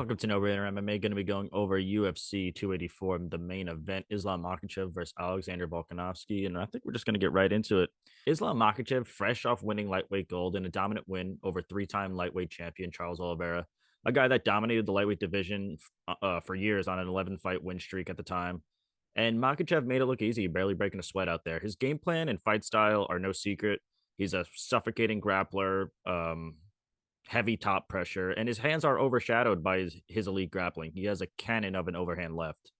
Welcome to No Brainer MMA. Going to be going over UFC 284, the main event, Islam Makhachev versus Alexander Volkanovski. And I think we're just going to get right into it. Islam Makhachev, fresh off winning lightweight gold in a dominant win over three-time lightweight champion Charles Oliveira, a guy that dominated the lightweight division for years on an 11-fight win streak at the time. And Makhachev made it look easy, barely breaking a sweat out there. His game plan and fight style are no secret. He's a suffocating grappler, heavy top pressure, and his hands are overshadowed by his elite grappling. He has a cannon of an overhand left.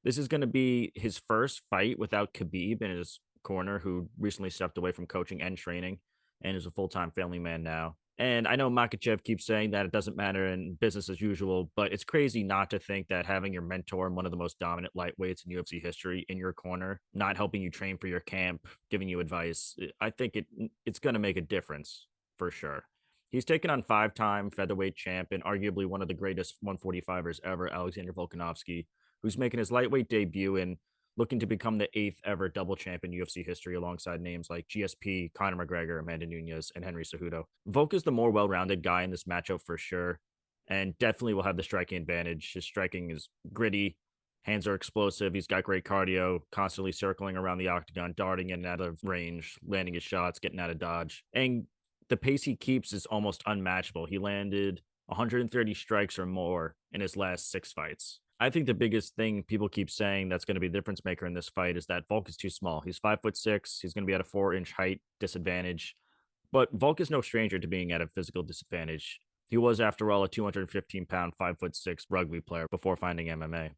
This is going to be his first fight without Khabib in his corner, who recently stepped away from coaching and training and is a full time family man now. And I know Makachev keeps saying that it doesn't matter in business as usual, but it's crazy not to think that having your mentor and one of the most dominant lightweights in UFC history in your corner, not helping you train for your camp, giving you advice, I think it's going to make a difference for sure. He's taken on five-time featherweight champ and arguably one of the greatest 145ers ever, Alexander Volkanovski, who's making his lightweight debut and looking to become the eighth ever double champ in UFC history alongside names like GSP, Conor McGregor, Amanda Nunes, and Henry Cejudo. Volk is the more well-rounded guy in this matchup for sure, and definitely will have the striking advantage. His striking is gritty, hands are explosive, he's got great cardio, constantly circling around the octagon, darting in and out of range, landing his shots, getting out of dodge, and the pace he keeps is almost unmatchable. He landed 130 strikes or more in his last 6 fights. I think the biggest thing people keep saying that's going to be the difference maker in this fight is that Volk is too small. He's 5'6". He's going to be at a 4-inch height disadvantage. But Volk is no stranger to being at a physical disadvantage. He was, after all, a 215-pound, 5'6" rugby player before finding MMA.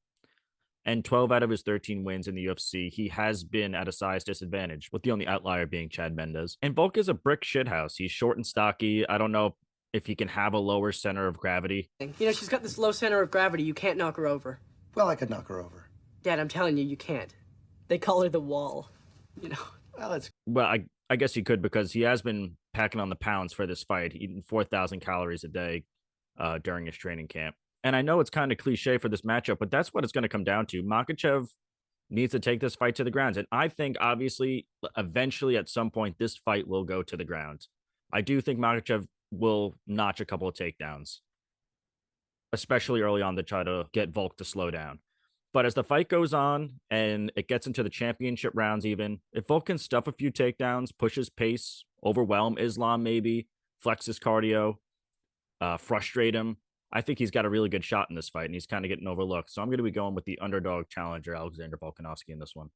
And 12 out of his 13 wins in the UFC, he has been at a size disadvantage, with the only outlier being Chad Mendes. And Volk is a brick shithouse. He's short and stocky. I don't know if he can have a lower center of gravity. She's got this low center of gravity. You can't knock her over. Well, I could knock her over. Dad, I'm telling you, you can't. They call her the wall, Well, it's... Well, I guess he could, because he has been packing on the pounds for this fight, eating 4,000 calories a day during his training camp. And I know it's kind of cliche for this matchup, but that's what it's going to come down to. Makhachev needs to take this fight to the grounds. And I think, obviously, eventually at some point, this fight will go to the ground. I do think Makhachev will notch a couple of takedowns, especially early on, to try to get Volk to slow down. But as the fight goes on and it gets into the championship rounds even, if Volk can stuff a few takedowns, push his pace, overwhelm Islam maybe, flex his cardio, frustrate him, I think he's got a really good shot in this fight, and he's kind of getting overlooked. So I'm going to be going with the underdog challenger, Alexander Volkanovski, in this one.